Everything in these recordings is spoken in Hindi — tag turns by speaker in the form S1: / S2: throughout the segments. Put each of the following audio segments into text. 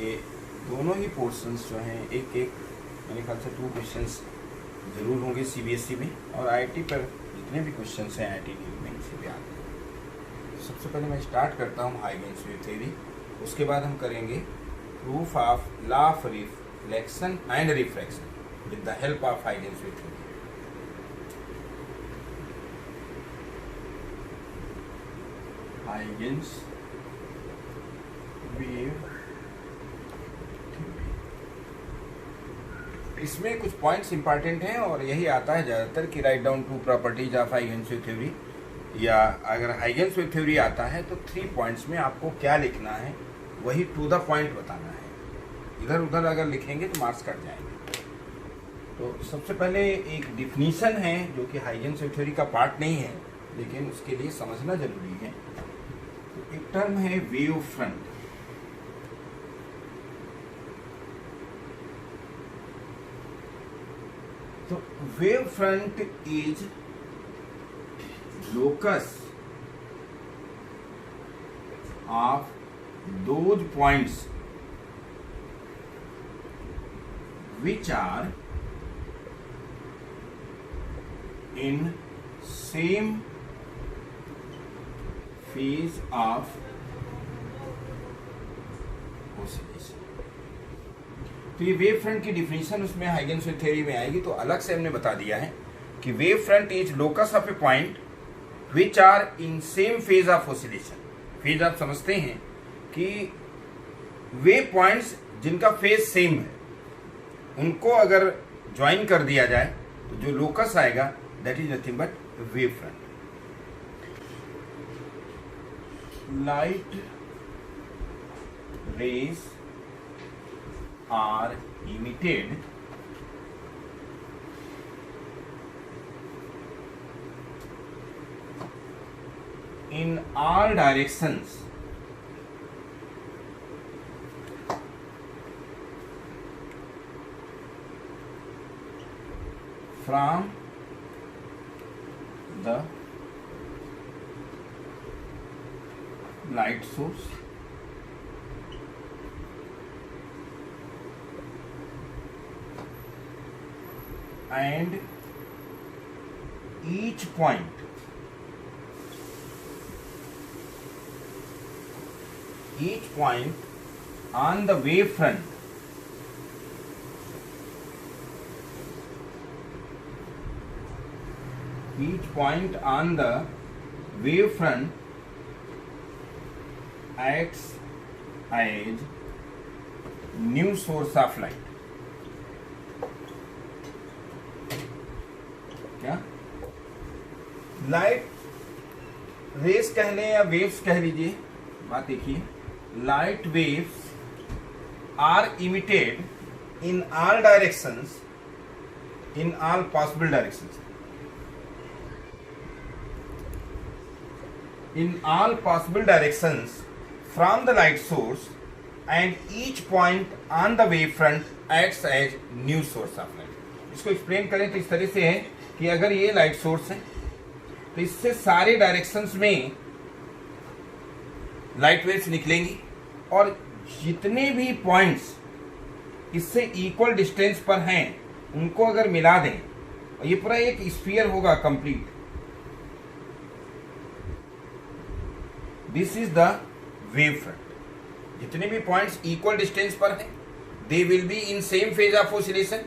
S1: ये दोनों ही पोर्शंस जो हैं एक एक मेरे ख्याल से 2 क्वेश्चंस ज़रूर होंगे सीबीएसई में, और आईआईटी पर जितने भी क्वेश्चंस हैं आईआईटी में इसी पे आते हैं। सबसे पहले मैं स्टार्ट करता हूँ हाइगेन्स वेव थ्योरी, उसके बाद हम करेंगे proof of law of reflection and refraction with the help of Huygens wave theory. Huygens wave, इसमें कुछ पॉइंट्स इंपॉर्टेंट हैं और यही आता है ज़्यादातर कि write down 2 properties of Huygens wave theory, या अगर हाइगेन्स वेव थ्योरी आता है तो 3 पॉइंट्स में आपको क्या लिखना है वही टू द पॉइंट बताना है। इधर उधर अगर लिखेंगे तो मार्क्स कट जाएंगे। तो सबसे पहले एक डिफिनीशन है जो कि हाइगेन्स वेव थ्योरी का पार्ट नहीं है लेकिन उसके लिए समझना जरूरी है। तो एक टर्म है वेव फ्रंट। तो wave front is locus of those points which are in same phase of oscillation। तो ये वेव फ्रंट की डिफिनीशन उसमें हाइगेन्स वेव थ्योरी में आएगी, तो अलग से हमने बता दिया है कि wave front is locus of a point which are in same phase of oscillation. Phase आप समझते हैं कि वे पॉइंट्स जिनका फेज सेम है उनको अगर ज्वाइन कर दिया जाए तो जो लोकस आएगा that is nothing but wave front. Light rays are emitted in all directions from the light source and each point on the wave front acts as new source of light। क्या लाइट रेस कह लें या वेव्स कह लीजिए, बात देखिए, light waves are emitted in all directions, in all possible directions, in all possible directions from the light source and each point on the wavefront acts as new source of light। इसको एक्सप्लेन करें तो इस तरह से है कि अगर ये लाइट सोर्स है तो इससे सारे डायरेक्शंस में लाइट वेव्स निकलेंगी और जितने भी पॉइंट्स इससे इक्वल डिस्टेंस पर हैं उनको अगर मिला दें और ये पूरा एक स्फीयर होगा complete, this is the wave front. जितने भी पॉइंट्स इक्वल डिस्टेंस पर हैं दे will be in same phase of oscillation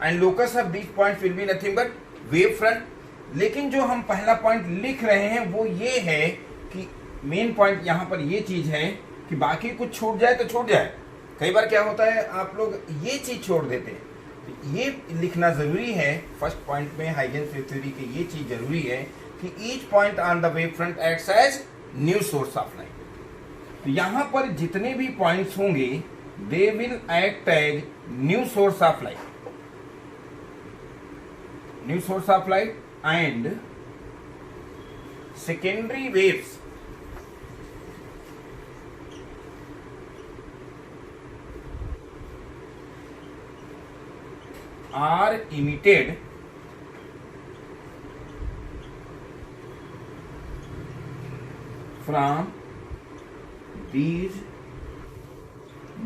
S1: and locus of these points will be nothing but wave front. लेकिन जो हम पहला पॉइंट लिख रहे हैं वो ये है कि मेन पॉइंट यहाँ पर ये चीज है कि बाकी कुछ छूट जाए तो छूट जाए। कई बार क्या होता है आप लोग ये चीज छोड़ देते हैं, तो ये लिखना जरूरी है फर्स्ट पॉइंट में हाइगेन्स वेव थ्योरी की, ये चीज जरूरी है कि each point on the wave front acts as new source of light. तो यहां पर जितने भी पॉइंट्स होंगे they will act as new source of light, new source of light and secondary waves are emitted from these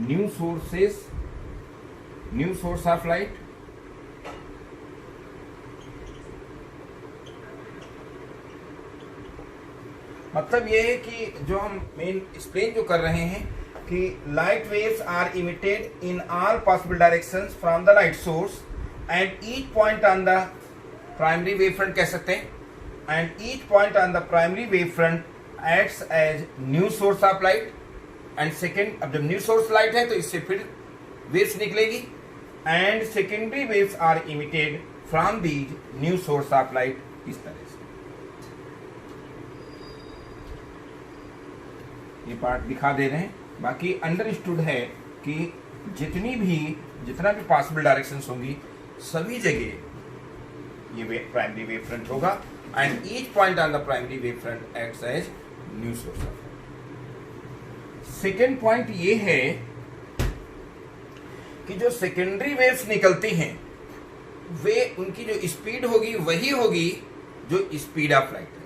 S1: new source of light, मतलब ये है कि जो हम मेन एक्सप्लेन जो कर रहे हैं कि light waves are emitted in all possible directions from the light source and each point on the primary wave front कह सकते हैं, and each point on the primary wave front acts as new source of light. And second, अब जब न्यू सोर्स लाइट है तो इससे फिर वेव्स निकलेगी, and secondary waves are emitted from these new source of light. इस तरह से ये पार्ट दिखा दे रहे हैं, बाकी अंडरस्टूड है कि जितना भी पॉसिबल डायरेक्शंस होंगी सभी जगह ये प्राइमरी वेव फ्रंट होगा, and each point on the primary wave front acts as new source of. Second point ये है कि जो सेकेंडरी वेव्स निकलती हैं वे उनकी जो स्पीड होगी वही होगी जो स्पीड ऑफ लाइट है।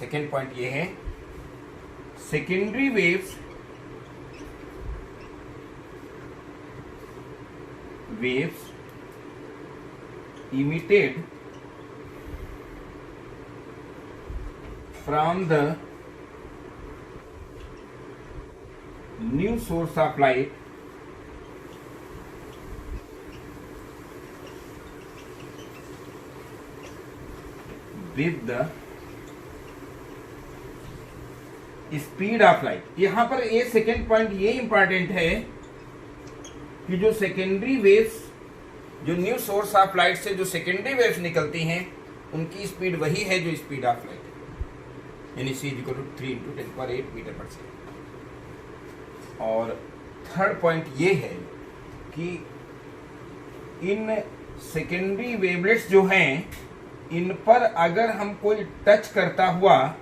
S1: सेकेंड पॉइंट ये है, secondary waves emitted from the new source of light with the speed of light. यहां पर ये सेकेंड पॉइंट ये इंपॉर्टेंट है कि जो सेकेंडरी वेव्स, जो न्यू सोर्स ऑफ लाइट से जो सेकेंडरी वेव्स निकलती हैं उनकी स्पीड वही है जो स्पीड ऑफ लाइट है, यानी c = 3 × 10⁸ मीटर पर सेकेंड। और थर्ड पॉइंट ये है कि इन सेकेंडरी वेवलेट्स जो हैं इन पर अगर हम कोई टच करता हुआ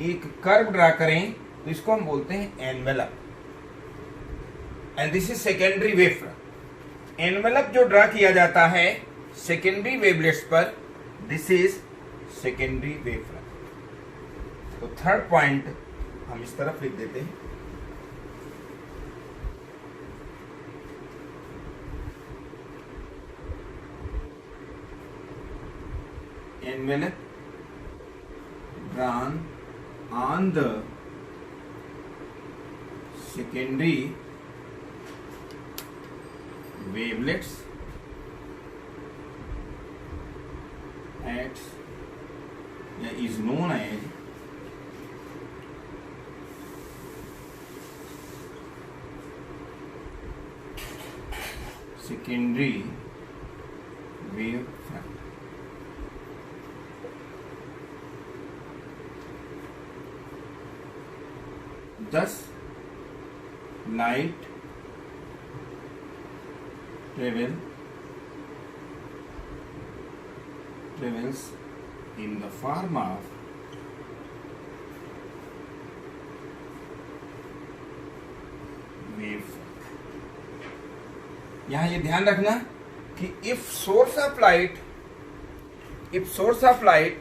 S1: एक कर्व ड्रा करें तो इसको हम बोलते हैं envelope, and this is secondary wave front. Envelope जो ड्रा किया जाता है सेकेंडरी वेवलेट्स पर, this is secondary wave front. तो थर्ड पॉइंट हम इस तरफ लिख देते हैं, envelope drawn on the secondary wavelets acts is known as secondary wave front। Thus, light travels in the form of wave। यहाँ ये ध्यान रखना कि if source of light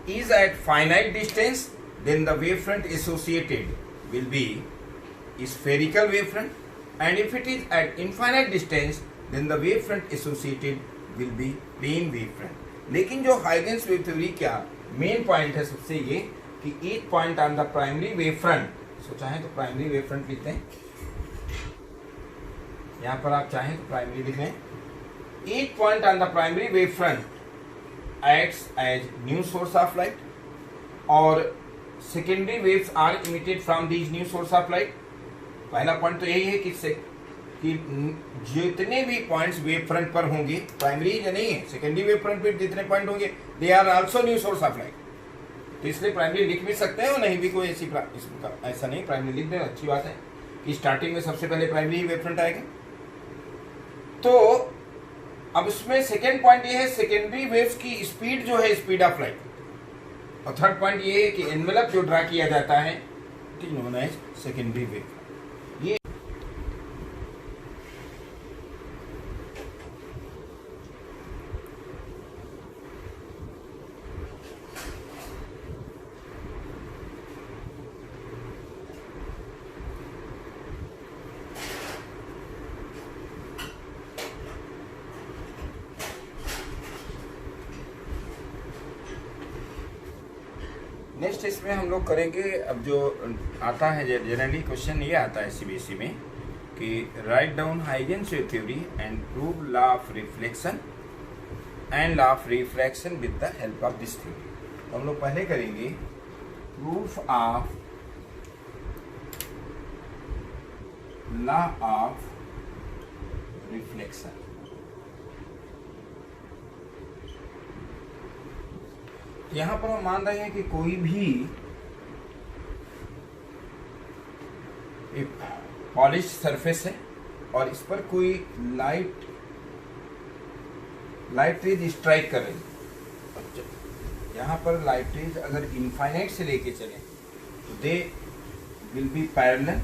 S1: is at finite distance, then the wavefront associated will be spherical wavefront, and if it is at infinite distance then the wavefront associated will be plane wavefront। लेकिन जो हाइगन्स वेव थ्योरी का मेन पॉइंट है सबसे ये कि each point on the primary wavefront, so चाहें तो प्राइमरी वेवफ्रंट लिखते हैं, यहां पर आप चाहें तो प्राइमरी लिख लें, each point on the primary wavefront acts as new source of light, और secondary waves are emitted from these new source of light. पहला पॉइंट तो यही है कि जितने भी पॉइंट्स वेव फ्रंट पर होंगे, प्राइमरी जो नहीं है, सेकेंडरी वेव फ्रंट पर जितने पॉइंट होंगे they are also new source of light. तो इसलिए प्राइमरी लिख भी सकते हैं और नहीं भी, कोई ऐसा नहीं, प्राइमरी लिख देना अच्छी बात है कि स्टार्टिंग में सबसे पहले प्राइमरी वेव फ्रंट आएगा। तो अब इसमें सेकेंड पॉइंट ये है सेकेंडरी वेव्स की स्पीड जो है स्पीड ऑफ लाइट, और थर्ड पॉइंट ये है कि एनवेलप जो ड्रा किया जाता है it is known as secondary wave. ये नेक्स्ट इसमें हम लोग करेंगे, अब जो आता है जनरली क्वेश्चन ये आता है सीबीएसई में कि write down Huygens theory and prove law of reflection and law of refraction with the help of this theory. हम लोग पहले करेंगे proof of law of reflection. यहां पर हम मान रहे हैं कि कोई भी एक पॉलिश सरफेस है और इस पर कोई लाइट रेज स्ट्राइक कर रही है। यहां पर लाइट रेज अगर इनफाइनाइट से लेके चले तो they will be parallel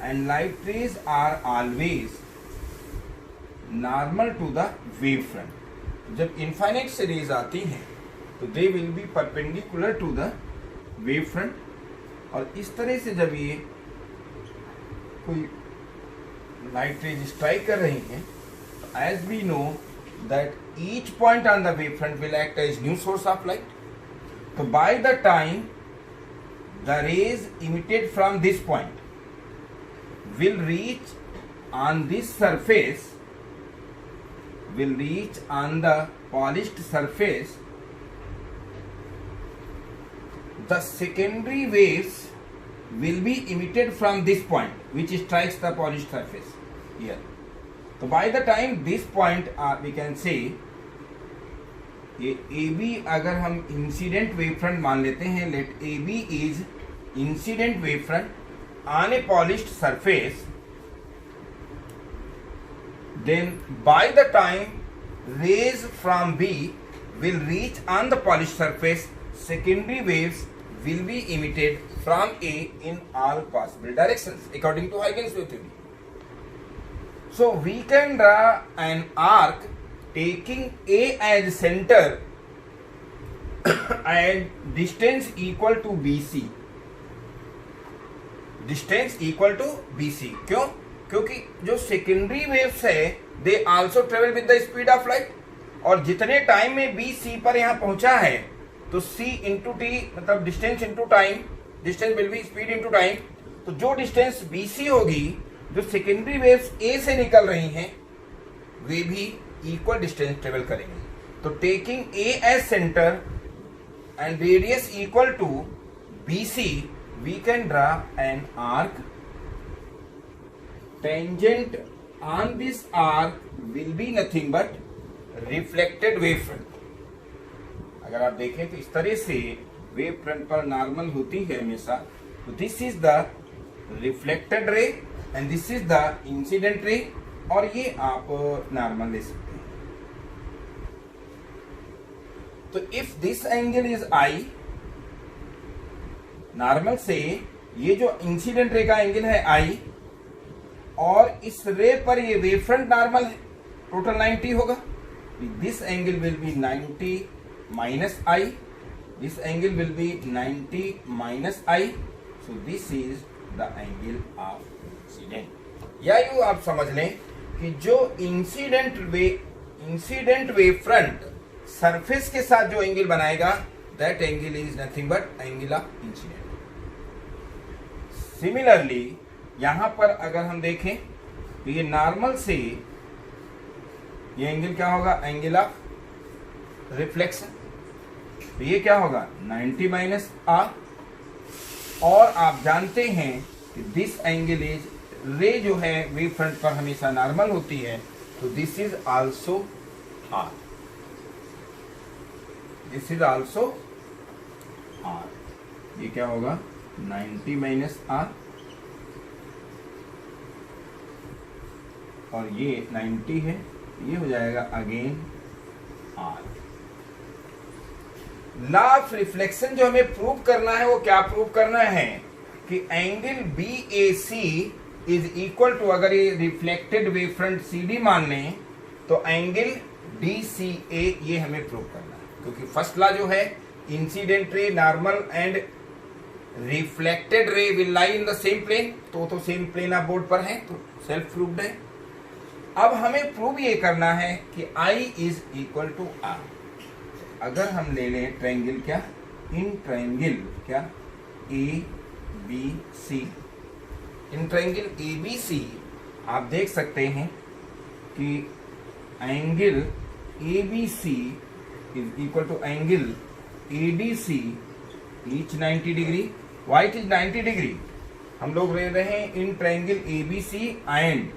S1: and light rays are always normal to the wave front. जब इनफाइनाइट से रेज आती हैं तो they will be perpendicular to the wave front. और इस तरह से जब ये कोई लाइट रेज स्ट्राइक कर रही हैं तो as we know that each point on the wave front will act as new source of light. तो by the time the rays emitted from this point will reach on this surface, will reach on the polished surface, the secondary waves will be emitted from this point which strikes the polished surface here. So by the time this point we can say ये AB अगर हम इंसिडेंट वेव फ्रंट मान लेते हैं, let AB is incident wave front on a polished surface, then by the time rays from B will reach on the polished surface, secondary waves will be emitted from A in all possible directions according to Huygens wave theory. So we can draw an arc taking A as center and distance equal to BC. Distance equal to BC. क्यों? क्योंकि जो सेकेंडरी वेव्स है they also travel with the speed of light, और जितने टाइम में बी सी पर यहाँ पहुंचा है तो सी इंटू टी मतलब distance into time, distance will be speed into time. तो जो डिस्टेंस बी सी होगी, जो सेकेंडरी वेव्स ए से निकल रही हैं वे भी इक्वल डिस्टेंस ट्रेवल करेंगे। तो taking A as centre and radius equal to B C, we can draw an arc tangent on this arc will be nothing but reflected wave front। अगर आप देखें तो इस तरह से वेव फ्रंट पर नॉर्मल होती है हमेशा। तो this is the reflected ray and this is the incident ray, और ये आप नॉर्मल ले सकते हैं। तो if this angle is I, normal से ये जो इंसिडेंट रे का एंगल है आई, और इस रे पर ये वेव फ्रंट नॉर्मल है, टोटल 90 होगा। This angle will be 90 minus I, this angle will be 90 minus I. So this is the angle of incident. या यूं आप समझ लें कि जो इंसिडेंट वेव फ्रंट सरफेस के साथ जो एंगल बनाएगा that angle is nothing but angle of incident. Similarly यहां पर अगर हम देखें तो ये नॉर्मल से ये एंगल क्या होगा, एंगल ऑफ रिफ्लेक्शन। तो ये क्या होगा 90 माइनस आर, और आप जानते हैं कि दिस एंगल इज रे जो है वेव फ्रंट पर हमेशा नॉर्मल होती है, तो this is also R, this is also R. ये क्या होगा 90 माइनस आर, और ये 90 है, ये हो जाएगा again R. Law of reflection जो हमें प्रूव करना है वो क्या प्रूव करना है कि angle B A C is equal to, अगर ये reflected wave front C D मान लें तो एंगल डी सी ए, ये हमें प्रूव करना है। क्योंकि फर्स्ट लॉ जो है incident ray normal and reflected ray will lie in the same plane, तो सेम प्लेन ऑफ बोर्ड पर है, तो सेल्फ प्रूव्ड है। अब हमें प्रूव ये करना है कि I is equal to R. अगर हम ले लें ट्रायंगल क्या इन ट्रायंगल क्या A B C, in triangle A B C आप देख सकते हैं कि angle A B C is equal to angle A D C, each 90 degree. Why it is 90 degree? हम लोग ले रहे हैं in triangle A B C and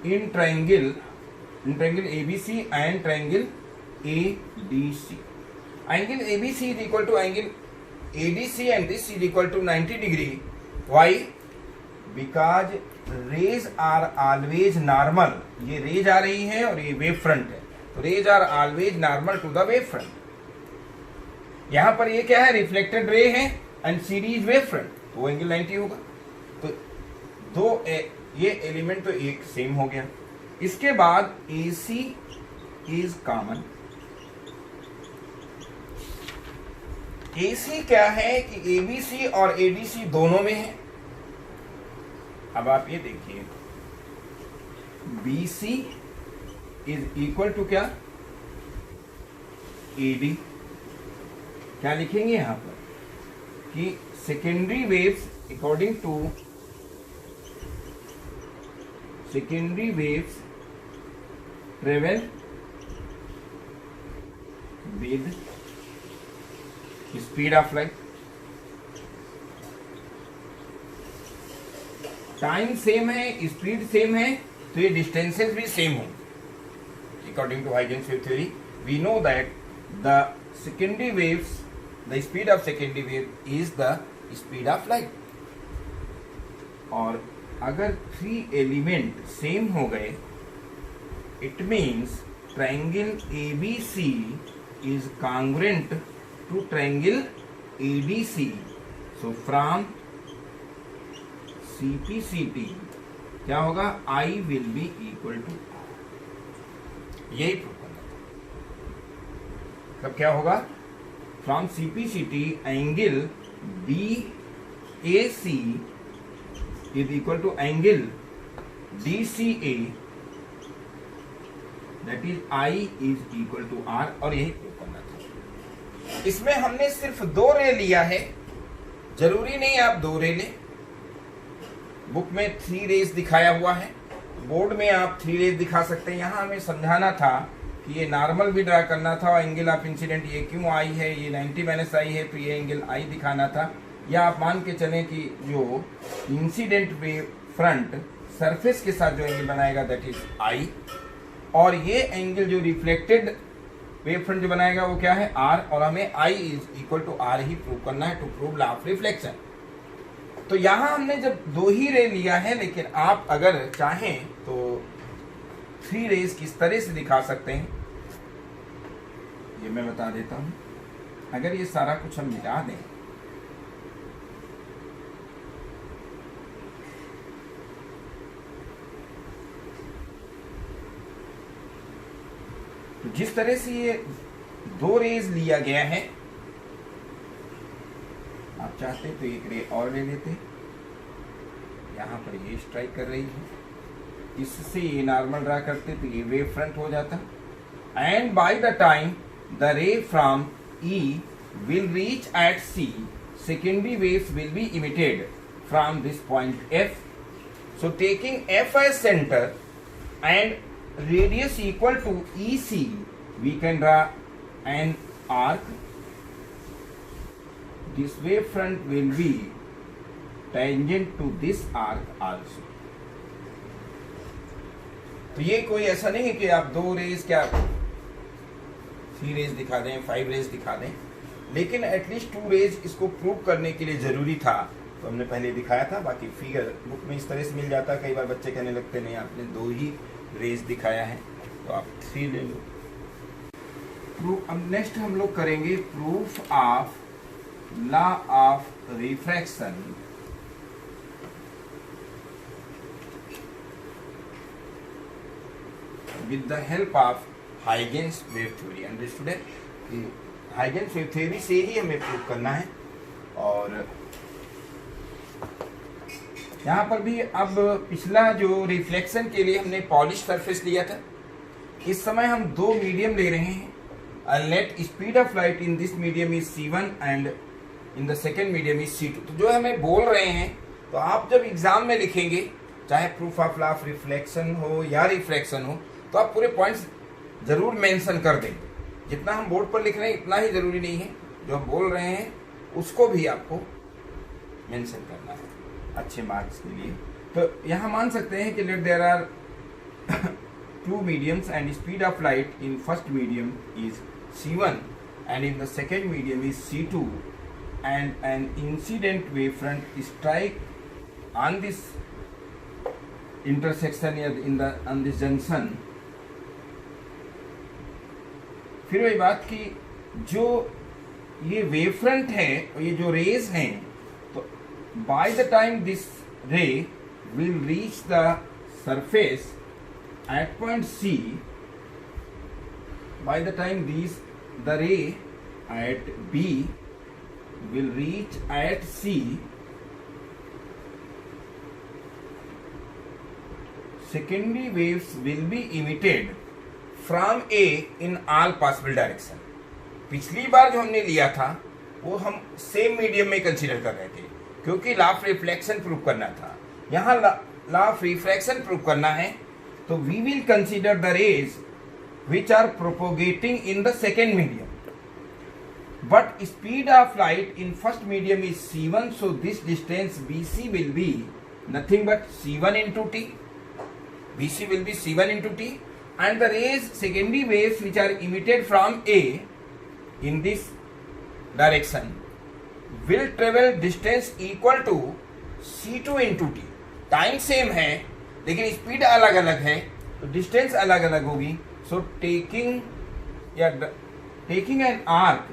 S1: in triangle ABC and triangle ADC. Angle ABC is equal to angle ADC and this is equal to 90 degree. Why? Because rays are always normal. ये रेज आ रही है और ये वेव फ्रंट है, तो rays are always normal to the wave front. यहां पर ये क्या है, रिफ्लेक्टेड रे है एंड सीरीज वेव फ्रंट, तो वो एंगल 90 होगा। तो ये एलिमेंट तो एक सेम हो गया। इसके बाद AC इज कॉमन। AC क्या है कि ABC और ADC दोनों में है। अब आप ये देखिए, BC इज इक्वल टू क्या, AD। क्या लिखेंगे यहां पर कि secondary waves according to secondary waves travel with speed of light। Time same है, स्पीड सेम है, तो ये डिस्टेंसेस भी सेम होंगे। According to Huygens wave theory we know that the secondary waves, the speed of secondary wave is the speed of light. और अगर 3 एलिमेंट सेम हो गए, it means triangle ABC is congruent to triangle ADC। So from CPCT क्या होगा, I will be equal to R। यही प्रूव करना था। तब क्या होगा, from CPCT angle BAC is equal to angle DCA, that is I is equal to R। और यही प्रूव करना था। इसमें हमने सिर्फ 2 रे लिया है, जरूरी नहीं आप 2 रे लें। बुक में 3 रेज दिखाया हुआ है, बोर्ड में आप 3 रेज दिखा सकते हैं। यहाँ हमें समझाना था कि ये नॉर्मल भी ड्रा करना था और एंगल ऑफ इंसिडेंट ये क्यों आई है, ये 90 माइनस आई है, तो ये एंगल आई दिखाना था। या आप मान के चलें कि जो इंसिडेंट वेव फ्रंट सरफेस के साथ जो एंगल बनाएगा दैट इज आई, और ये एंगल जो रिफ्लेक्टेड वेव फ्रंट जो बनाएगा वो क्या है, आर। और हमें I is equal to R ही प्रूव करना है to prove law of reflection. तो यहां हमने जब 2 ही रे लिया है, लेकिन आप अगर चाहें तो 3 रेज किस तरह से दिखा सकते हैं ये मैं बता देता हूं। अगर ये सारा कुछ हम मिटा दें, तो जिस तरह से ये 2 रेज लिया गया है, आप चाहते तो एक रे और ले लेते। यहां पर ये स्ट्राइक कर रही है, इससे ये नॉर्मल ड्रा करते तो ये वेव फ्रंट हो जाता। And bye the time the रे from E will reach at C, secondary waves will be emitted from this point F. So taking F as center and radius equal to EC, we can draw an arc. This wave front will be tangent to this arc also. तो ये कोई ऐसा नहीं है कि आप 2 रेज क्या 3 रेज दिखा दें, 5 रेज दिखा दें, लेकिन एटलीस्ट 2 रेज इसको प्रूव करने के लिए जरूरी था। तो हमने पहले दिखाया था, बाकी फिगर बुक में इस तरह से मिल जाता। कई बार बच्चे कहने लगते नहीं आपने 2 ही रेज दिखाया है, तो आप 3 ले लो। प्रूफ अब नेक्स्ट हम लोग करेंगे proof of law of refraction with the help of Huygens wave theory. Understood है कि हाइगेन्स वेव थ्योरी से ही हमें प्रूव करना है। और यहाँ पर भी अब पिछला जो रिफ्लेक्शन के लिए हमने पॉलिश सरफेस लिया था, इस समय हम 2 मीडियम ले रहे हैं। and let speed of light in this medium is c1 and in the second medium is c2। तो जो हमें बोल रहे हैं, तो आप जब एग्जाम में लिखेंगे, चाहे proof of law of reflection हो या रिफ्रैक्शन हो, तो आप पूरे पॉइंट्स जरूर मेंशन कर देंगे। जितना हम बोर्ड पर लिख रहे हैं इतना ही जरूरी नहीं है, जो हम बोल रहे हैं उसको भी आपको मेंशन करना है अच्छे मार्क्स के लिए। तो यहाँ मान सकते हैं कि let there are two mediums and speed of light in first medium is c1 and in the second medium is c2 and an incident wavefront strike on this intersection on this junction। फिर वही बात कि जो ये वेवफ्रंट है और ये जो रेज हैं, तो by the time this ray will reach the surface at point C, by the time the ray at B will reach at C, secondary waves will be emitted from A in all possible direction। पिछली बार जो हमने लिया था वो हम सेम मीडियम में कंसीडर कर रहे थे, क्योंकि लॉ ऑफ रिफ्लेक्शन प्रूव करना था। यहाँ लॉ ऑफ रिफ्रैक्शन प्रूव करना है, तो we will consider the rays which are propagating in the second medium, but speed of light in first medium is c1, so this distance bc will be nothing but c1 into t। bc will be c1 into t, and the rays, secondary waves which are emitted from A in this direction will travel distance equal to c2 into t। Time same है लेकिन स्पीड अलग अलग है, तो डिस्टेंस अलग अलग होगी। So taking an arc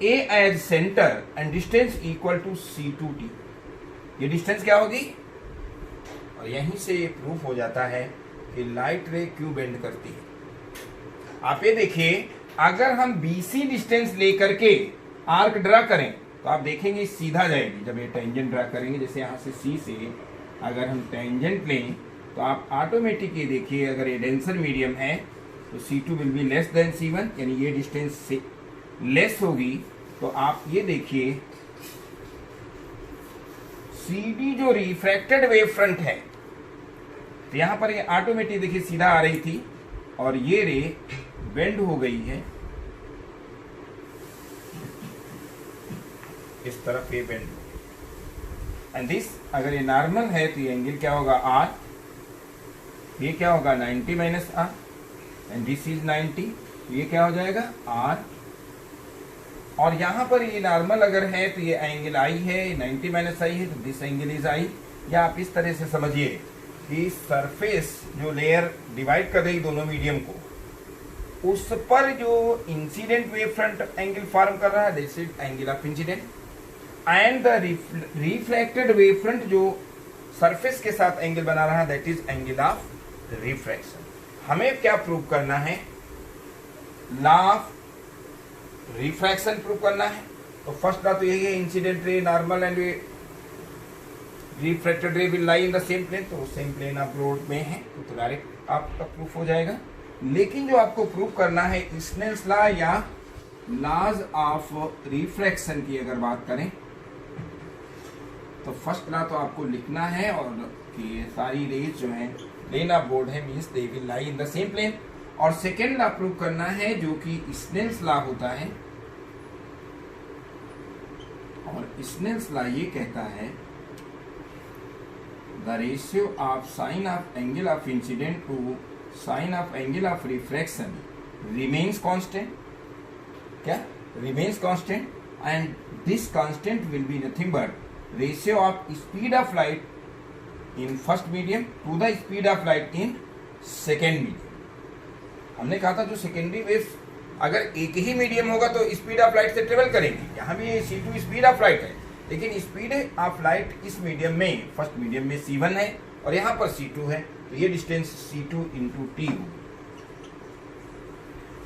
S1: A as centre and distance equal to c2t, ये डिस्टेंस क्या होगी, और यहीं से ये प्रूफ हो जाता है कि लाइट रे क्यों बेंड करती है। आप ये देखिए, अगर हम BC डिस्टेंस लेकर के आर्क ड्रा करें तो आप देखेंगे सीधा जाएगी। जब ये टेंजेंट ड्रा करेंगे, जैसे यहाँ से C से अगर हम टेंजेंट लें, तो आप ऑटोमेटिक ये देखिए, अगर ये डेंसर मीडियम है तो C2 will be less than C1, यानी ये डिस्टेंस से लेस होगी। तो आप ये देखिए CD जो रिफ्रैक्टेड वेव फ्रंट है, तो यहाँ पर ये ऑटोमेटिक देखिए सीधा आ रही थी और ये रे बेंड हो गई है, इस तरफ ये बेंड। एंड दिस, अगर ये नॉर्मल है तो ये एंगल क्या होगा R, ये क्या होगा 90 minus R, and this is 90, ये क्या हो जाएगा R। और यहाँ पर ये नॉर्मल अगर है तो ये एंगल I है, 90 माइनस I है, तो दिस एंगल इज I। या आप इस तरह से समझिए कि सरफेस जो लेयर डिवाइड कर रही दोनों मीडियम को, उस पर जो incident wave front angle form कर रहा है, this is angle of incident, and the reflected wave front जो सरफेस के साथ एंगल बना रहा है, that is angle of refraction. हमें क्या प्रूव करना है, लॉ ऑफ रिफ्रैक्शन प्रूव करना है। तो फर्स्ट लॉ तो यही है, incident ray normal and refracted ray will lie in the same plane, तो सेम प्लेन ऑफ रोड में है, तो डायरेक्ट आपका प्रूफ हो जाएगा। लेकिन जो आपको प्रूव करना है स्नेल्स लॉ या लॉज ऑफ रिफ्रैक्शन की अगर बात करें, तो फर्स्ट लॉ तो आपको लिखना है, और कि सारी रेज जो है प्लेन ऑफ बोर्ड है, means they will lie in the same plane. और सेकेंड लॉ प्रूव करना है जो कि स्नेल्स लॉ होता है, और स्नेल्स लॉ ये कहता है the ratio of sine of angle of incident to sine of angle of refraction remains constant. क्या remains constant, and this constant will be nothing but ratio of speed of light in first medium to the speed of light in second medium. हमने कहा था जो सेकेंडरी वेव्स अगर एक ही मीडियम होगा तो स्पीड ऑफ लाइट से ट्रेवल करेंगे। यहाँ भी C2 स्पीड ऑफ लाइट है, लेकिन स्पीड ऑफ लाइट इस मीडियम में, फर्स्ट मीडियम में C1 है और यहाँ पर C2 है, तो ये डिस्टेंस C2 इंटू T होगी।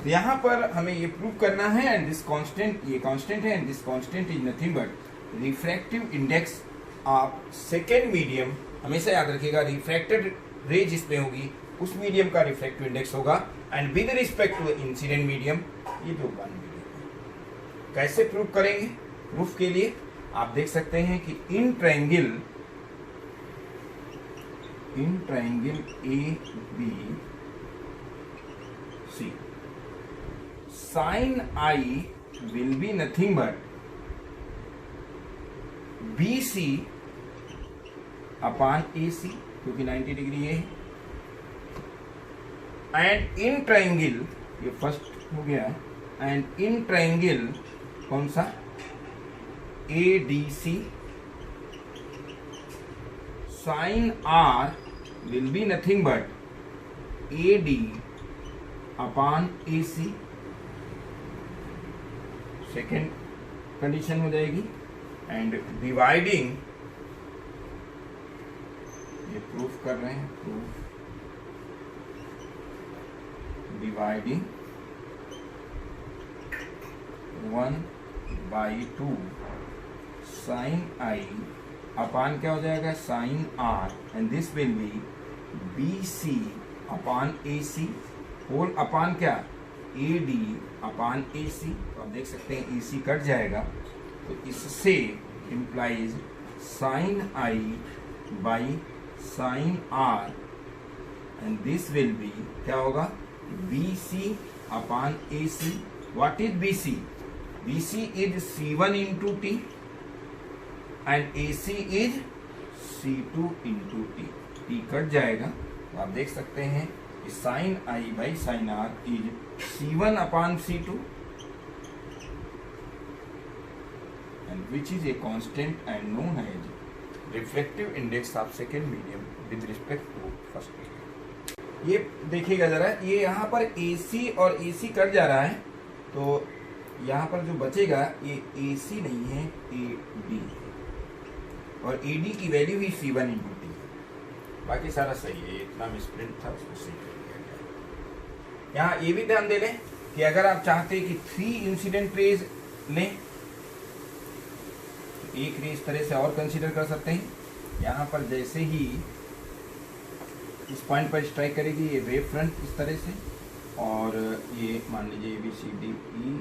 S1: तो यहाँ पर हमें ये प्रूव करना है, एंड दिस कांस्टेंट, ये कांस्टेंट है, and this constant is nothing but refractive index of second medium. हमेशा याद रखिएगा रिफ्रैक्टेड रे जिसमें होगी उस मीडियम का रिफ्रैक्टिव इंडेक्स होगा, and with respect to incident medium ये जो वन मीडियम है। कैसे प्रूव करेंगे? प्रूफ के लिए आप देख सकते हैं कि in triangle A B C sine I will be nothing but B C upon A C, क्योंकि 90 डिग्री ये है। एंड इन ट्रायंगल, ये फर्स्ट हो गया, एंड इन ट्रायंगल कौन सा? A D C sine R will be nothing but A D upon A C. Second condition हो जाएगी। एंड डिवाइडिंग, ये प्रूफ कर रहे हैं, proof dividing 1/2 sine I upon क्या हो जाएगा? Sine R, and this will be B C upon A C whole upon क्या? A D upon A C. तो आप देख सकते हैं ए सी कट जाएगा, तो इससे implies sine I by sine R, and this will be क्या होगा? B C upon A C. What is B C? B C is C1 into T and A C is C2 into T. T cut जाएगा, तो आप देख सकते हैं कि sine I by sine R is C1 upon C2 and which is a constant and known as refractive index of second medium with respect to first medium। ये देखिएगा जरा, ये यहाँ पर AC और AC कट जा रहा है, तो यहाँ पर जो बचेगा ये AC नहीं है, AD है, और AD की वैल्यू ही C1 इंटू टी। बाकी सारा सही है, इतना मिसप्रिंट था उसको सही कर दिया गया। यहाँ ये भी ध्यान दे लें कि अगर आप चाहते हैं कि 3 इंसिडेंट रेज लें, एक रे इस तरह से और कंसीडर कर सकते हैं। यहाँ पर जैसे ही इस पॉइंट पर स्ट्राइक करेगी ये वेव फ्रंट इस तरह से, और ये मान लीजिए B C D E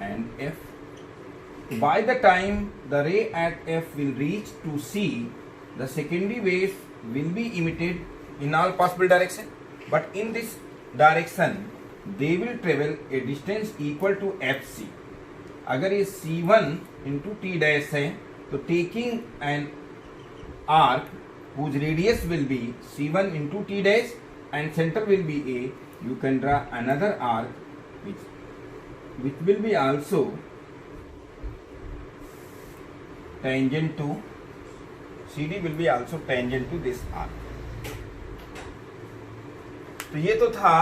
S1: and F. By the time the ray at F will reach to C, the secondary wave will be emitted in all possible direction, but in this direction they will travel a distance equal to F C. अगर ये C1 इंटू टी डैश है, तो taking an arc whose radius will be C1 into t dash and center will be A, you can draw another arc which will be also tangent to CD, will be also tangent to this arc। तो ये तो था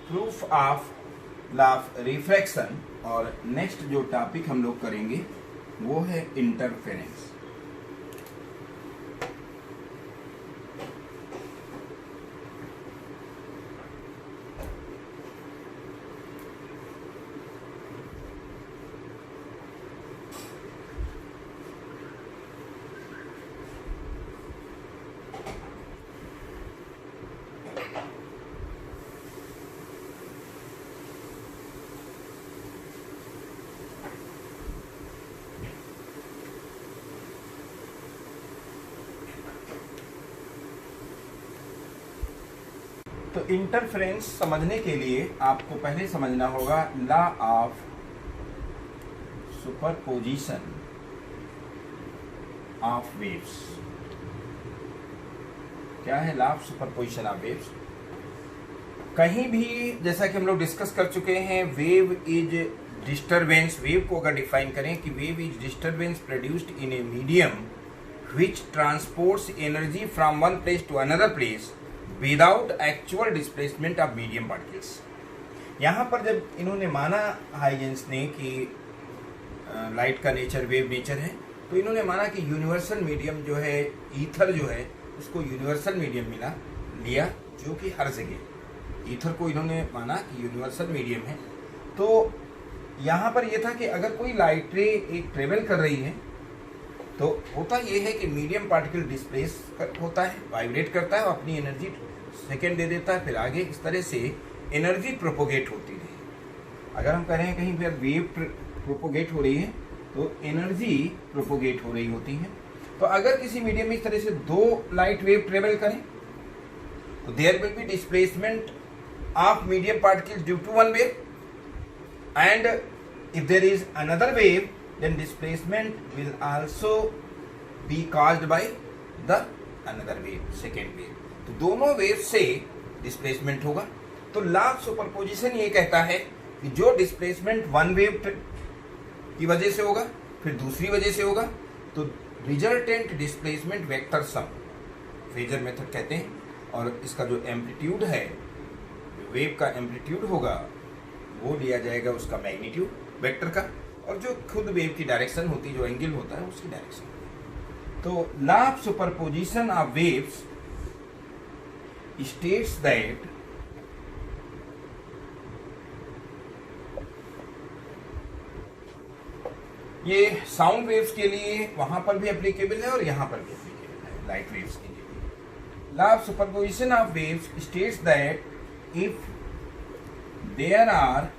S1: proof of law of refraction, और नेक्स्ट जो टॉपिक हम लोग करेंगे वो है इंटरफेरेंस। तो इंटरफेरेंस समझने के लिए आपको पहले समझना होगा law of superposition of waves. क्या है law of superposition of waves? कहीं भी जैसा कि हम लोग डिस्कस कर चुके हैं, वेव इज डिस्टरबेंस। वेव को अगर डिफाइन करें कि wave is disturbance produced in a medium which transports energy from one place to another place without actual displacement of medium particles। यहाँ पर जब इन्होंने माना हाइजेंस ने कि लाइट का नेचर वेव नेचर है, तो इन्होंने माना कि यूनिवर्सल मीडियम जो है, ईथर जो है, उसको यूनिवर्सल मीडियम लिया जो कि हर जगह ईथर को इन्होंने माना कि यूनिवर्सल मीडियम है। तो यहाँ पर यह था कि अगर कोई लाइट रे एक ट्रेवल कर रही है, तो होता यह है कि मीडियम पार्टिकल डिस्प्लेस होता है, वाइब्रेट करता है और अपनी एनर्जी सेकेंड दे देता है, फिर आगे इस तरह से एनर्जी प्रोपोगेट होती रही। अगर हम कह रहे हैं कहीं पर वेव प्रोपोगेट हो रही है तो एनर्जी प्रोपोगेट हो रही होती है। तो अगर किसी मीडियम में इस तरह से दो लाइट वेव ट्रेवल करें तो there will be displacement of medium particles due to one wave, and if there is another wave then displacement will also be caused by the another wave, second wave। तो दोनों वेव से डिस्प्लेसमेंट होगा। तो लॉ ऑफ सुपरपोजिशन ये कहता है कि जो डिस्प्लेसमेंट वन वेव की वजह से होगा फिर दूसरी वजह से होगा तो resultant displacement vector sum phasor method कहते हैं, और इसका जो एम्पलीट्यूड है, वेव का एम्पलीट्यूड होगा वो लिया जाएगा उसका मैग्नीट्यूड वेक्टर का, और जो खुद वेव की डायरेक्शन होती है, जो एंगल होता है उसकी डायरेक्शन। तो law of superposition of waves states that ये साउंड वेव्स के लिए वहां पर भी एप्लीकेबल है और यहां पर भी एप्लीकेबल है लाइट वेव्स के लिए। Law of superposition of waves states that if there are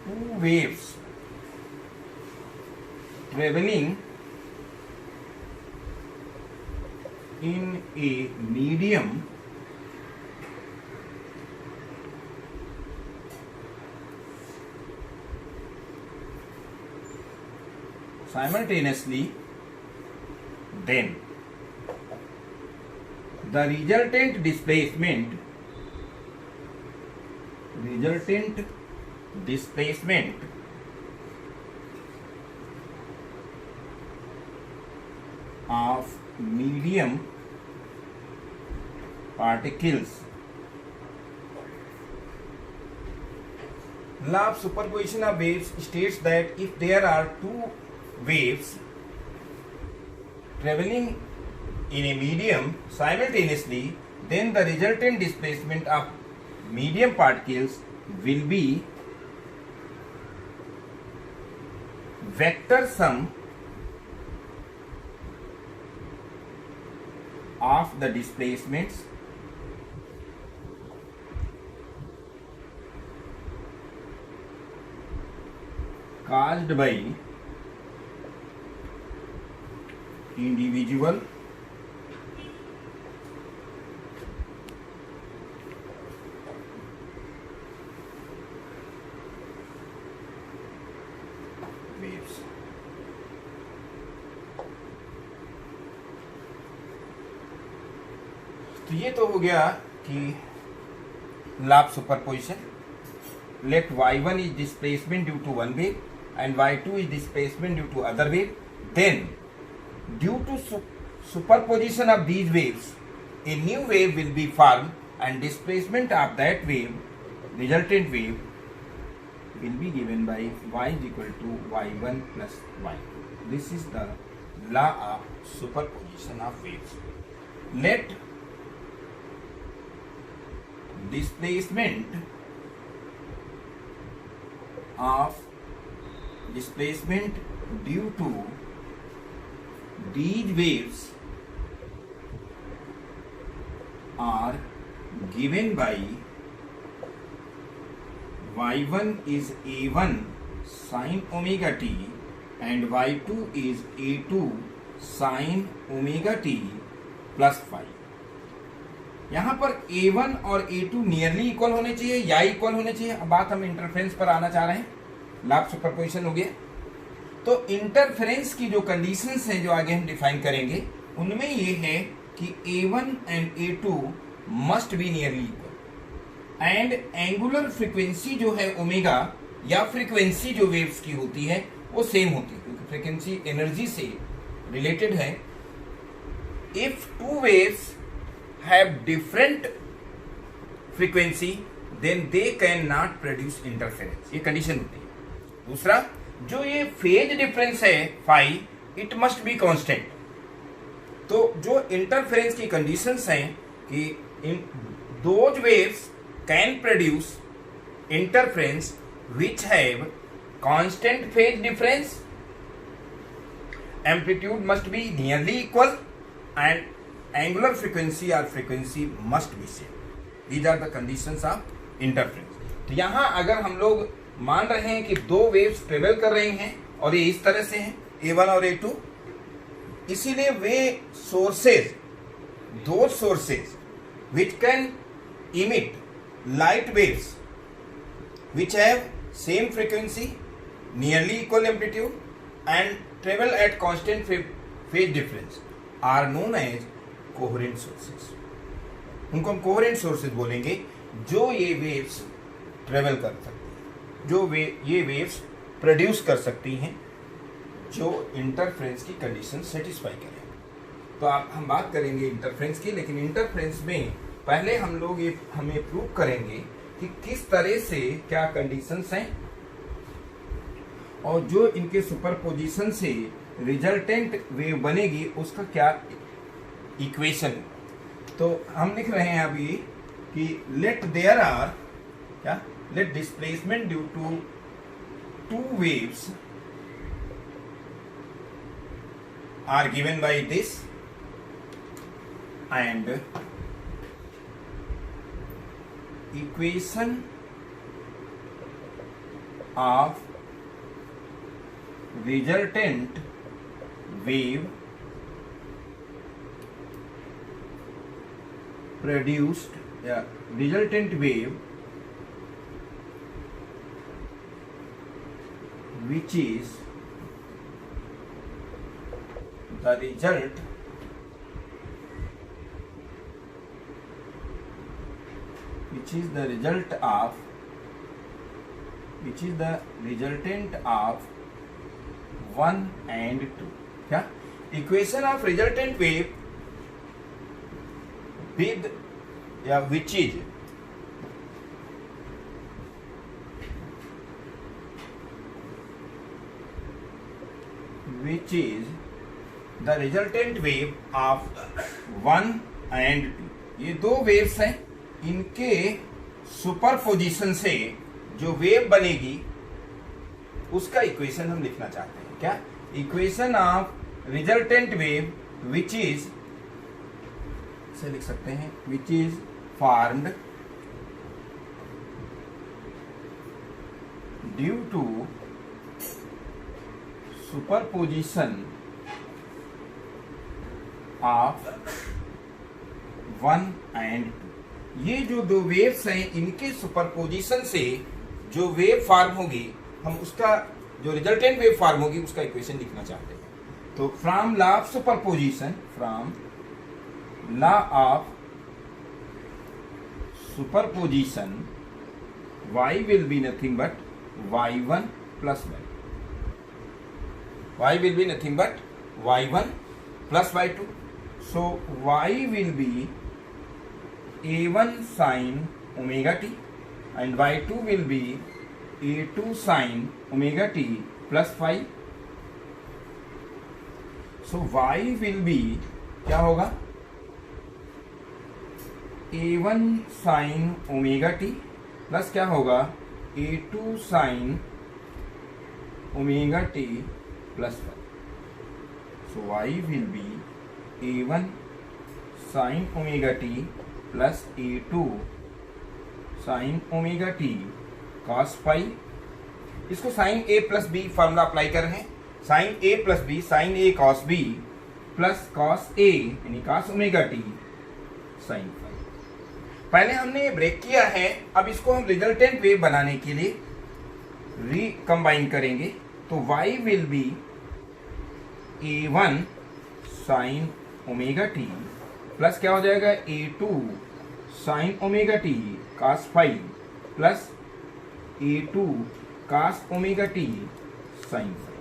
S1: two waves traveling in a medium simultaneously, then the resultant displacement of medium particles, law of superposition of waves states that if there are two waves traveling in a medium simultaneously, then the resultant displacement of medium particles will be vector sum of the displacements caused by individual waves। तो ये तो हो गया कि law of superposition. Let y1 is displacement due to one wave and y2 is displacement due to other wave, then due to superposition of these waves a new wave will be formed and displacement of that wave, resultant wave, will be given by y is equal to y1 plus y2. This is the law of superposition of waves. Let displacement due to these waves are given by y1 is a1 sin omega t and y2 is a2 sin omega t plus phi। यहाँ पर a1 और a2 नियरली इक्वल होने चाहिए या इक्वल होने चाहिए। अब बात हम इंटरफेरेंस पर आना चाह रहे हैं। लॉ ऑफ सुपरपोजिशन हो गया। तो इंटरफेरेंस की जो कंडीशंस हैं जो आगे हम डिफाइन करेंगे उनमें ये है कि a1 and a2 must be nearly equal and angular frequency जो है ओमेगा या फ्रीक्वेंसी जो वेव्स की होती है वो सेम होती है क्योंकि फ्रीक्वेंसी एनर्जी से रिलेटेड है। If two waves have different frequency then they can not produce interference, ये कंडीशन होती है। दूसरा जो ये फेज डिफरेंस है phi it must be constant. तो जो इंटरफेरेंस की कंडीशंस हैं कि in those waves can produce interference which have constant phase difference, amplitude must be nearly equal and angular frequency or frequency must be same. These are the conditions of interference. तो यहाँ अगर हम लोग मान रहे हैं कि दो वेव्स ट्रेवल कर रही हैं और ये इस तरह से हैं A1 और A2, इसीलिए वे सोर्सेज, दो sources which can emit light waves which have same frequency, nearly equal amplitude and travel at constant phase difference are known as coherent sources. उनको हम कोहेरेंट सोर्सेज बोलेंगे जो ये वेव्स ट्रेवल कर सकती हैं, जो ये वेव्स प्रोड्यूस कर सकती हैं, जो इंटरफ्रेंस की कंडीशन सेटिस्फाई करें। तो आप हम बात करेंगे इंटरफ्रेंस की, लेकिन इंटरफ्रेंस में पहले हम लोग ये हमें प्रूव करेंगे कि किस तरह से क्या कंडीशंस हैं और जो इनके सुपरपोजिशन से रिजल्टेंट वेव बनेगी उसका क्या इक्वेशन है। तो हम लिख रहे हैं अभी कि लेट देयर आर क्या let displacement due to two waves are given by this and equation of resultant wave produced, resultant wave which is the result which is the resultant of 1 and 2. क्या equation of resultant wave with which is the resultant wave of 1 and 2. ये दो वेव्स हैं, इनके सुपरपोजिशन से जो वेव बनेगी उसका इक्वेशन हम लिखना चाहते हैं। क्या equation of resultant wave which is से लिख सकते हैं which is formed due to superposition of 1 and 2। ये जो दो वेव्स हैं इनके सुपरपोजिशन से जो वेव फॉर्म होगी, हम उसका जो रिजल्टेंट वेव फॉर्म होगी उसका इक्वेशन लिखना चाहते हैं। तो from law of superposition, from law of superposition y will be nothing but y1 plus y, y will be nothing but y1 plus y2. So y will be a1 sin omega t and y2 will be a2 sin omega t plus phi. So y will be क्या होगा a1 sin omega t plus क्या होगा a2 sin omega t plus phi. So y will be a1 sin omega t plus a2 sine omega T cos phi. इसको sine a plus B formula apply कर रहे हैं, sine a plus B sine a cos b plus cos a यानी cos omega T sine phi. पहले हमने ये ब्रेक किया है, अब इसको हम रिजल्टेंट वेव बनाने के लिए रिकम्बाइन करेंगे। तो y will be a1 sine omega T plus क्या हो जाएगा a2 sine omega T cos phi plus a2 cos omega T sine phi.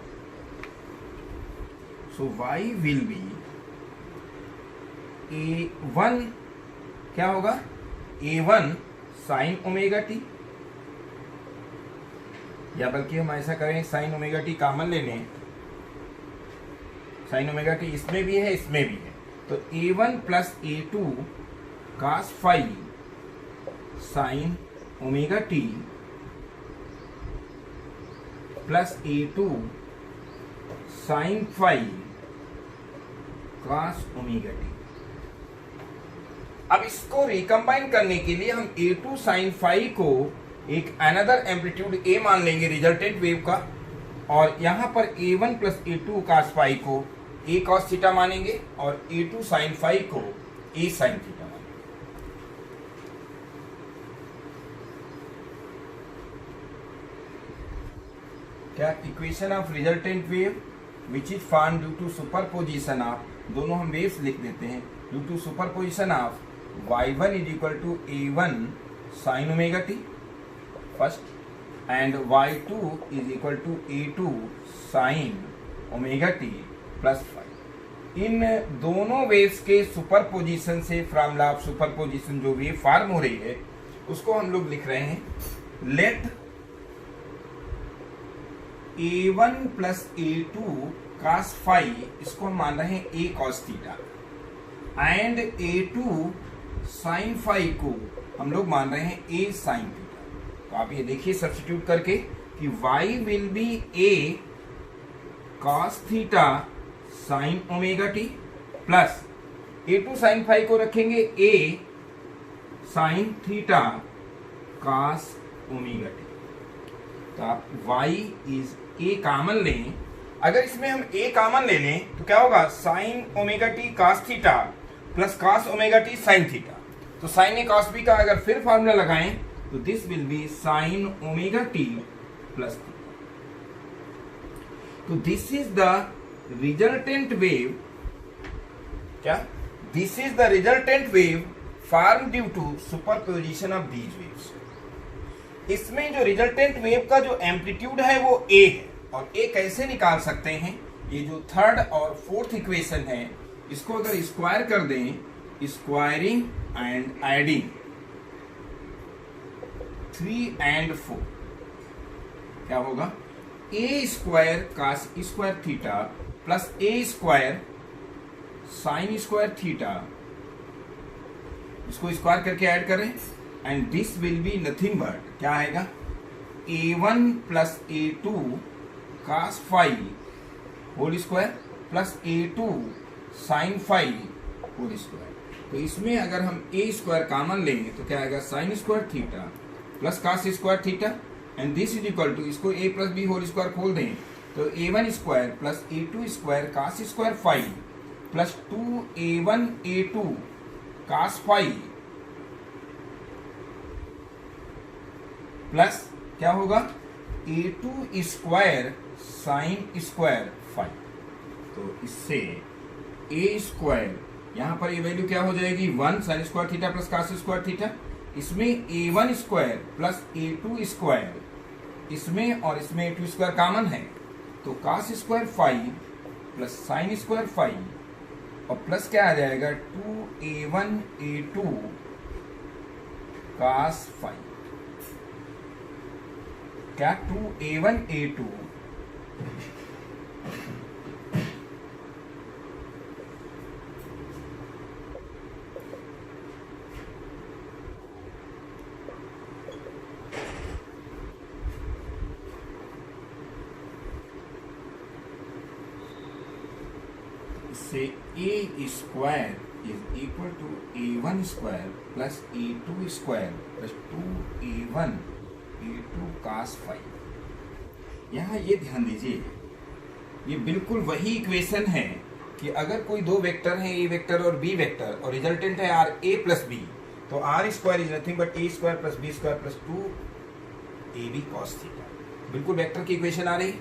S1: So y will be a1 क्या होगा a1 साइन ओमेगा टी, या बल्कि हम ऐसा करें साइन ओमेगा टी कॉमन ले लें, साइन ओमेगा टी इसमें भी है इसमें भी है, तो a1 plus a2 cos phi sine omega T plus a2 sine phi cos omega T. अब इसको रिकम्बाइन करने के लिए हम A2 sin फाई को एक अनदर एम्पलीट्यूड A मान लेंगे रिजल्टेंट वेव का, और यहां पर A1 plus A2 cos phi को A cos थीटा मानेंगे और A2 sin फाई को A sin थीटा मानेंगे। क्या equation of resultant wave which is found due to superposition of, दोनों हम वेव्स लिख देते हैं, due to superposition of y1 is equal to A1 sin omega T first and y2 is equal to A2 sin omega T plus phi. इन दोनों वेव्स के सुपरपोजिशन से फ्रॉम लॉ ऑफ सुपरपोजिशन जो वेव फॉर्म हो रही है उसको हम लोग लिख रहे हैं, late A1 plus A2 cos phi, इसको हम मान रहे हैं A cos theta, and A2 sin phi को हम लोग मान रहे हैं A sin थीटा। तो आप ये देखिए सब्स्टिट्यूट करके कि y will be A cos theta sin omega T plus A2 sin phi को रखेंगे A sin theta cos omega T. तो आप y इज A कॉमन लें, अगर इसमें हम A कॉमन ले लें तो क्या होगा, sin omega T cos theta plus cos omega T sin theta. तो sin A cos B का अगर फिर फॉर्मूला लगाएं तो this will be sin omega T plus theta. तो this is the resultant wave, क्या this is the resultant wave form due to superposition of these waves. इसमें जो रिजल्टेंट वेव का जो एम्पलीट्यूड है वो A है, और A कैसे निकाल सकते हैं, ये जो थर्ड और फोर्थ इक्वेशन है इसको अगर स्क्वायर कर दें, स्क्वायरिंग एंड एडिंग 3 and 4 क्या होगा, A square cos square theta plus A square sin square theta, इसको स्क्वायर करके ऐड करें, and this will be nothing but क्या आएगा, A1 plus A2 cos phi whole square plus A2 sin phi whole square. तो इसमें अगर हम A स्क्वायर कॉमन लेंगे तो क्या आएगा, sin square theta plus cos square theta, and this is equal to, इसको A plus B whole square खोल दें तो A1 square plus A2 square cos square phi plus 2A1 A2 cos phi plus क्या होगा, A2 square sin square phi. तो इससे A स्क्वायर, यहां पर ये वैल्यू क्या हो जाएगी, 1 sin square theta plus cos square theta, इसमें A1 square plus A2 square, इसमें और इसमें A2 स्क्वायर कॉमन है, तो cos square phi plus sin square phi और प्लस क्या आ जाएगा, 2A1 A2 cos फाई, क्या 2A1 A2 से A square is equal to A1 square plus A2 square plus 2A1 A2 cos phi. यहाँ ये ध्यान दीजिए, ये बिल्कुल वही इक्वेशन है कि अगर कोई दो वेक्टर हैं A वेक्टर और B वेक्टर और रिजल्टेंट है R A प्लस B, तो R square is nothing but A square plus B square plus 2AB cos theta. बिल्कुल वेक्टर की इक्वेशन आ रही।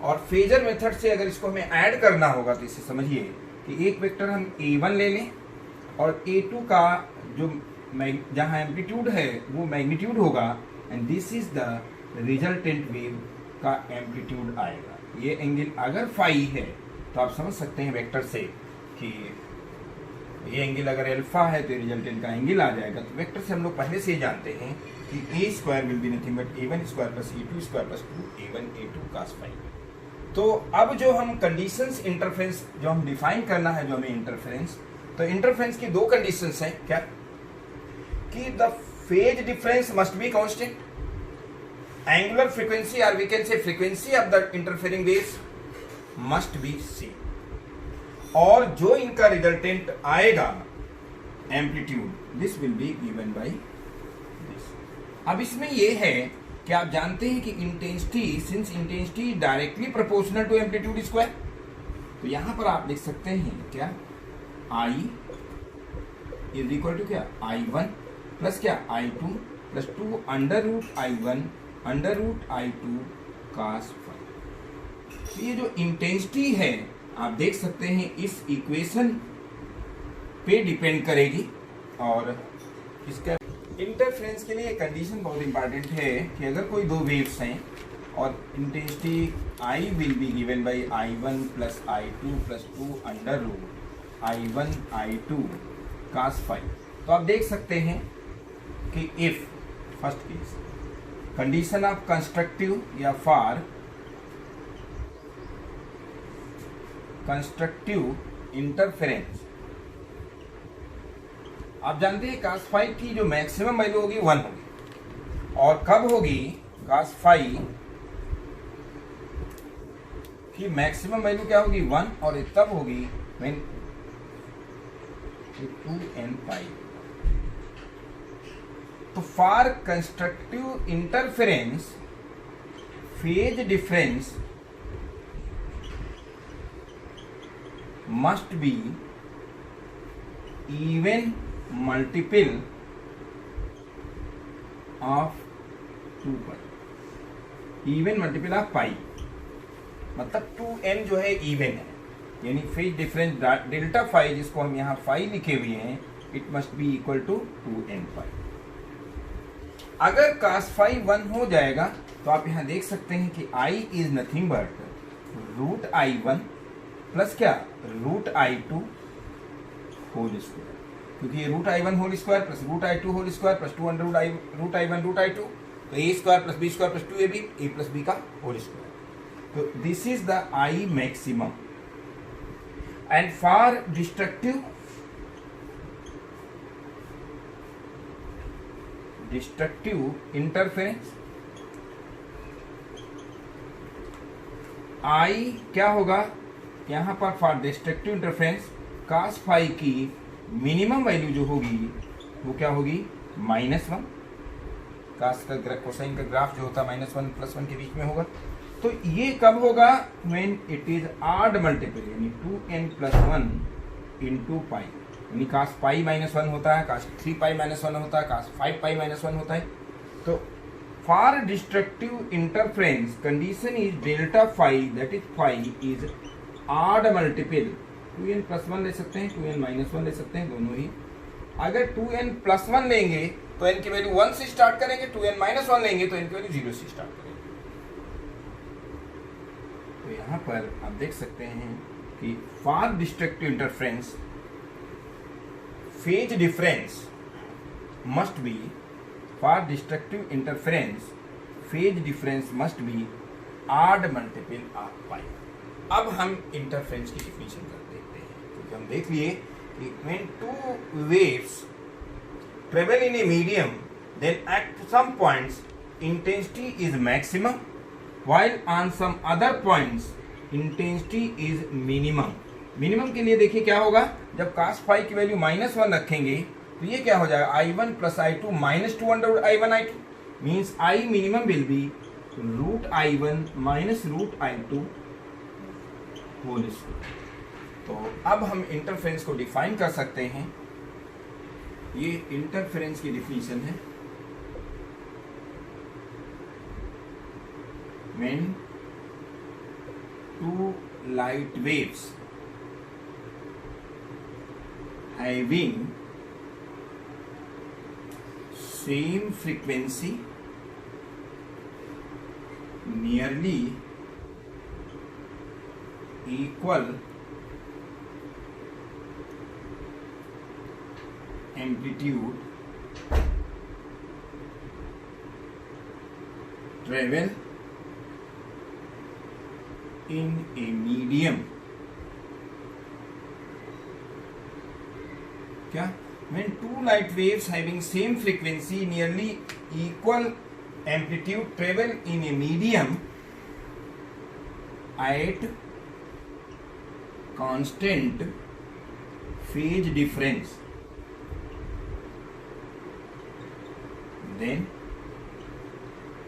S1: और फेजर मेथड से अगर इसको हमें ऐड करना होगा तो इसे समझिए कि एक वेक्टर हम A1 ले लें और A2 का जो जहाँ एम्पलीट्यूड है वो मैग्नीट्यूड होगा, and this is the resultant wave का एम्पलीट्यूड आएगा। ये एंगल अगर फाई है तो आप समझ सकते हैं वेक्टर से कि ये एंगल अगर अल्फा है तो रिजल्टेंट का एंगल आ जाएगा। तो वेक्टर से हम लोग पहले से ही जानते हैं कि A square will be nothing but A1 square plus A2 square plus 2A1 A2 cos phi. तो अब जो हम कंडीशंस इंटरफेरेंस जो हम डिफाइन करना है, जो हमें इंटरफेरेंस, तो इंटरफेरेंस की दो कंडीशंस हैं, क्या कि the phase difference must be constant, angular frequency और we can say frequency of the interfering waves must be same, और जो इनका रिजल्टेंट आएगा amplitude, this will be given by this. अब इसमें यह है कि आप जानते हैं कि intensity, since intensity directly proportional to amplitude square, तो यहां पर आप लिख सकते हैं क्या, I इज इक्वल टू क्या, I1 प्लस क्या, I2 plus 2 under root I1 under root I2 cos phi। तो ये जो इंटेंसिटी है आप देख सकते हैं इस इक्वेशन पे डिपेंड करेगी। और इसका इंटरफेरेंस के लिए कंडीशन बहुत इंपॉर्टेंट है कि अगर कोई दो वेव्स हैं और intensity I will be given by I1 plus I2 plus 2 under root I1 I2 cos phi, तो आप देख सकते हैं कि if first case condition of constructive या फॉर कंस्ट्रक्टिव इंटरफेरेंस, आप जानते हैं cos phi की जो मैक्सिमम वैल्यू होगी 1 होगी, और कब होगी cos phi की मैक्सिमम वैल्यू क्या होगी 1, और तब होगी व्हेन 2n pi। तो for constructive interference phase difference must be even multiple of 2 pi, even multiple of pi, मतलब 2n जो है इवन है, यानी फेज डिफरेंस डेल्टा फाई जिसको हम यहाँ फाई लिखे हुए हैं, it must be equal to 2n pi. अगर cos phi 1 हो जाएगा तो आप यहाँ देख सकते हैं कि I is nothing but root I1 plus क्या, रूट I2 होल स्क्वायर, क्योंकि ये root I1 whole square plus root I2 whole square plus 2 under root I1 root I2, तो a square plus b square plus 2ab, a plus b का होल स्क्वायर। तो this is the I maximum. And for destructive interference I क्या होगा यहां पर, for destructive interference cos phi की मिनिमम वैल्यू जो होगी वो क्या होगी -1। cos का कोसाइन का ग्राफ जो होता है -1 प्लस 1 के बीच में होगा। तो ये कब होगा, when it is odd multiple, यानी 2n प्लस 1 इंटू पाई, यानी cos पाई -1 होता है, cos 3 पाई -1 होता है, cos 5 पाई -1 होता है। तो for destructive interference condition is delta phi, that is phi is odd multiple, 2n plus 1 ले सकते हैं, 2n माइनस 1 ले सकते हैं, दोनों ही। अगर 2n प्लस 1 लेंगे तो n की वैल्यू 1 से स्टार्ट करेंगे, 2n माइनस 1 लेंगे तो n की वैल्यू 0 से स्टार्ट करेंगे। तो यहाँ पर आप देख सकते हैं कि for destructive interference phase difference must be, for destructive interference phase difference must be odd multiple of pi. अब हम इंटरफेरेंस की डिफिनीशन कर देखते हैं, क्योंकि हम देख लिए कि when two waves travel in a medium, then at some points intensity is maximum, while on some other points intensity is minimum। Minimum के लिए देखिए क्या होगा, जब cos phi की वैल्यू -1 रखेंगे तो ये क्या हो जाएगा, I1 plus I2 minus 2 under I1 I2, means I minimum will be root I1 minus root I2 whole square. तो अब हम इंटरफेरेंस को डिफाइन कर सकते हैं। ये इंटरफेरेंस की डिफिनीशन है, when two light waves having same frequency nearly equal amplitude travel in a medium, क्या, when two light waves having same frequency nearly equal amplitude travel in a medium at constant phase difference, then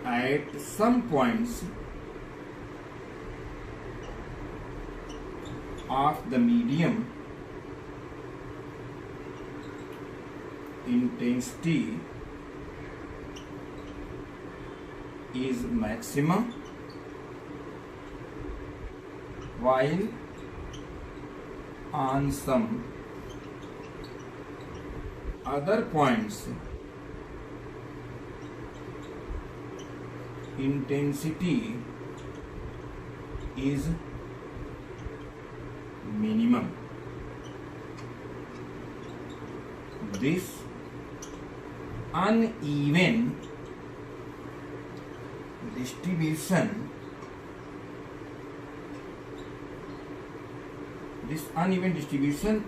S1: at some points of the medium, intensity is maximum, while on some other points intensity is minimum. This uneven distribution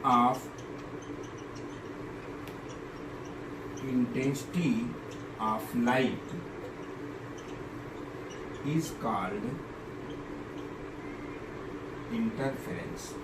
S1: of intensity of light is called interference.